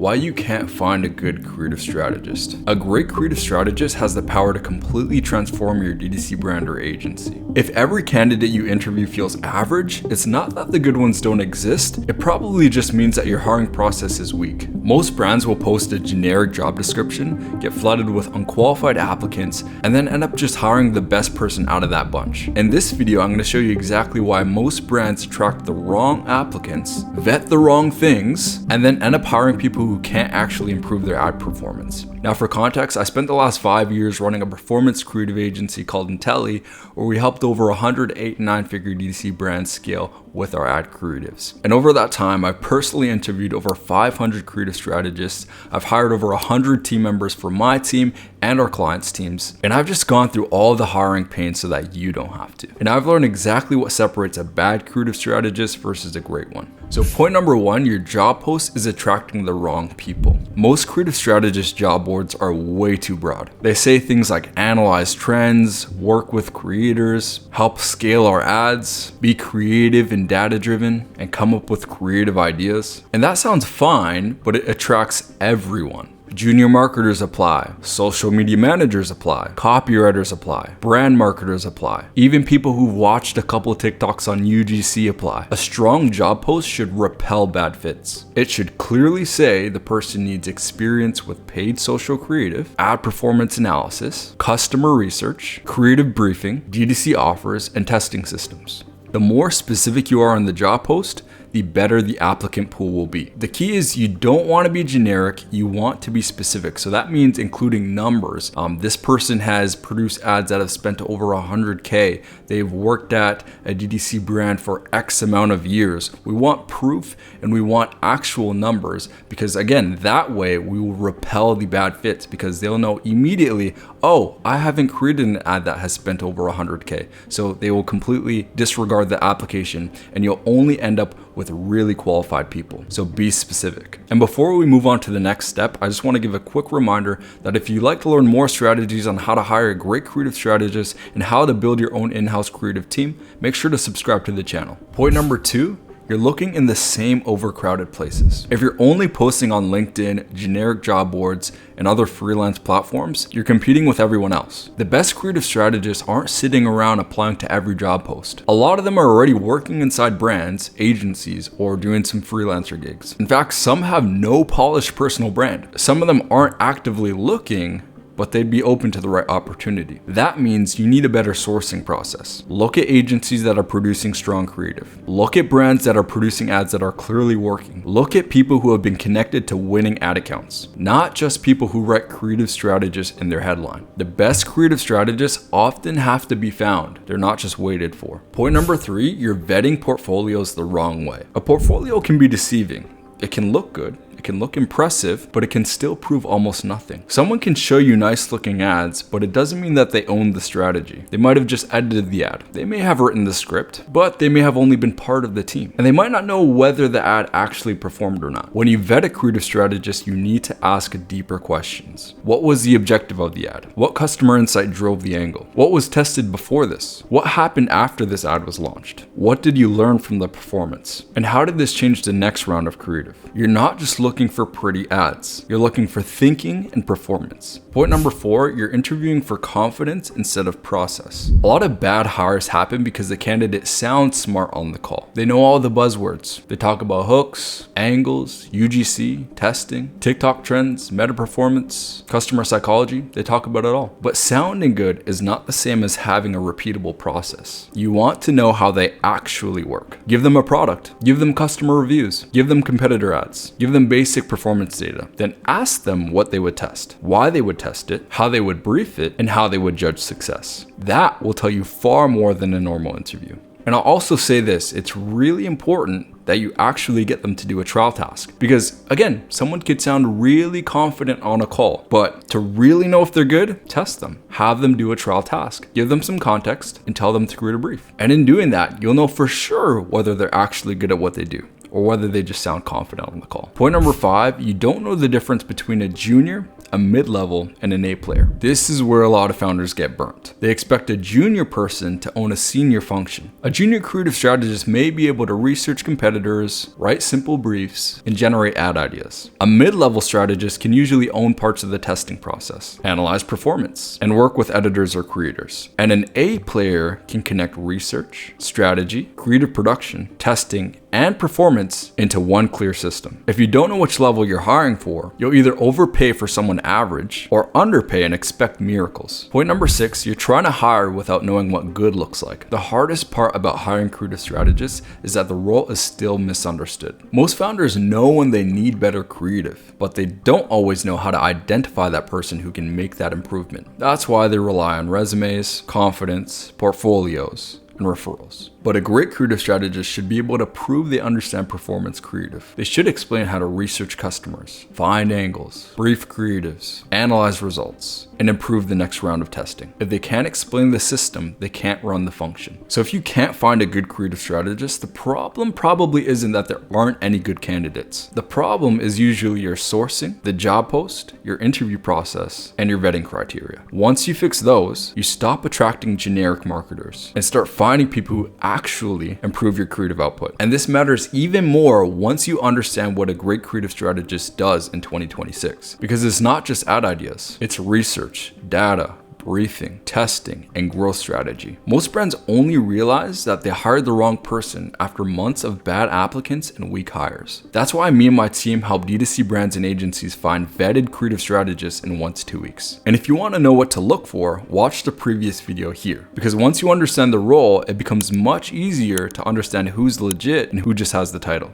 Why you can't find a good creative strategist. A great creative strategist has the power to completely transform your DTC brand or agency. If every candidate you interview feels average, it's not that the good ones don't exist, it probably just means that your hiring process is weak. Most brands will post a generic job description, get flooded with unqualified applicants, and then end up just hiring the best person out of that bunch. In this video, I'm going to show you exactly why most brands attract the wrong applicants, vet the wrong things, and then end up hiring people who can't actually improve their ad performance. Now for context, I spent the last 5 years running a performance creative agency called Intelli, where we helped over 100 8- and 9-figure DTC brands scale with our ad creatives. And over that time, I've personally interviewed over 500 creative strategists. I've hired over 100 team members for my team and our clients' teams. And I've just gone through all the hiring pain so that you don't have to. And I've learned exactly what separates a bad creative strategist versus a great one. So point number 1, your job post is attracting the wrong people. Most creative strategist job boards are way too broad. They say things like analyze trends, work with creators, help scale our ads, be creative and data driven, and come up with creative ideas. And that sounds fine, but it attracts everyone. Junior marketers apply, social media managers apply, copywriters apply, brand marketers apply, even people who've watched a couple of TikToks on UGC apply. A strong job post should repel bad fits. It should clearly say the person needs experience with paid social creative, ad performance analysis, customer research, creative briefing, DTC offers, and testing systems. The more specific you are on the job post, the better the applicant pool will be. The key is you don't want to be generic, you want to be specific. So that means including numbers. This person has produced ads that have spent over 100K. They've worked at a DTC brand for X amount of years. We want proof and we want actual numbers because again, that way we will repel the bad fits because they'll know immediately, oh, I haven't created an ad that has spent over 100K. So they will completely disregard the application and you'll only end up with really qualified people. So be specific. And before we move on to the next step, I just want to give a quick reminder that if you'd like to learn more strategies on how to hire a great creative strategist and how to build your own in-house creative team, make sure to subscribe to the channel. Point number 2, you're looking in the same overcrowded places. If you're only posting on LinkedIn, generic job boards, and other freelance platforms, you're competing with everyone else. The best creative strategists aren't sitting around applying to every job post. A lot of them are already working inside brands, agencies, or doing some freelancer gigs. In fact, some have no polished personal brand. Some of them aren't actively looking, but they'd be open to the right opportunity. That means you need a better sourcing process. Look at agencies that are producing strong creative. Look at brands that are producing ads that are clearly working. Look at people who have been connected to winning ad accounts, not just people who write creative strategists in their headline. The best creative strategists often have to be found. They're not just waited for. Point number 3, you're vetting portfolios the wrong way. A portfolio can be deceiving. It can look good, it can look impressive, but it can still prove almost nothing. Someone can show you nice looking ads, but it doesn't mean that they own the strategy. They might have just edited the ad. They may have written the script, but they may have only been part of the team. And they might not know whether the ad actually performed or not. When you vet a creative strategist, you need to ask deeper questions. What was the objective of the ad? What customer insight drove the angle? What was tested before this? What happened after this ad was launched? What did you learn from the performance? And how did this change the next round of creative? You're not just looking for pretty ads. You're looking for thinking and performance. Point number 4, you're interviewing for confidence instead of process. A lot of bad hires happen because the candidate sounds smart on the call. They know all the buzzwords. They talk about hooks, angles, UGC, testing, TikTok trends, meta performance, customer psychology. They talk about it all. But sounding good is not the same as having a repeatable process. You want to know how they actually work. Give them a product. Give them customer reviews. Give them competitor ads. Give them basic performance data. Then ask them what they would test, why they would test it, how they would brief it, and how they would judge success. That will tell you far more than a normal interview. And I'll also say this, it's really important that you actually get them to do a trial task. Because again, someone could sound really confident on a call, but to really know if they're good, test them. Have them do a trial task. Give them some context and tell them to create a brief. And in doing that, you'll know for sure whether they're actually good at what they do or whether they just sound confident on the call. Point number 5, you don't know the difference between a junior, a mid-level, and an A player. This is where a lot of founders get burnt. They expect a junior person to own a senior function. A junior creative strategist may be able to research competitors, write simple briefs, and generate ad ideas. A mid-level strategist can usually own parts of the testing process, analyze performance, and work with editors or creators. And an A player can connect research, strategy, creative production, testing, and performance into one clear system. If you don't know which level you're hiring for, you'll either overpay for someone average or underpay and expect miracles. Point number 6, you're trying to hire without knowing what good looks like. The hardest part about hiring creative strategists is that the role is still misunderstood. Most founders know when they need better creative, but they don't always know how to identify that person who can make that improvement. That's why they rely on resumes, confidence, portfolios, and referrals. But a great creative strategist should be able to prove they understand performance creative. They should explain how to research customers, find angles, brief creatives, analyze results, and improve the next round of testing. If they can't explain the system, they can't run the function. So if you can't find a good creative strategist, the problem probably isn't that there aren't any good candidates. The problem is usually your sourcing, the job post, your interview process, and your vetting criteria. Once you fix those, you stop attracting generic marketers and start finding people who actually improve your creative output. And this matters even more once you understand what a great creative strategist does in 2026. Because it's not just ad ideas, it's research, data, briefing, testing, and growth strategy. Most brands only realize that they hired the wrong person after months of bad applicants and weak hires. That's why me and my team help D2C brands and agencies find vetted creative strategists in 1 to 2 weeks. And if you want to know what to look for, watch the previous video here. Because once you understand the role, it becomes much easier to understand who's legit and who just has the title.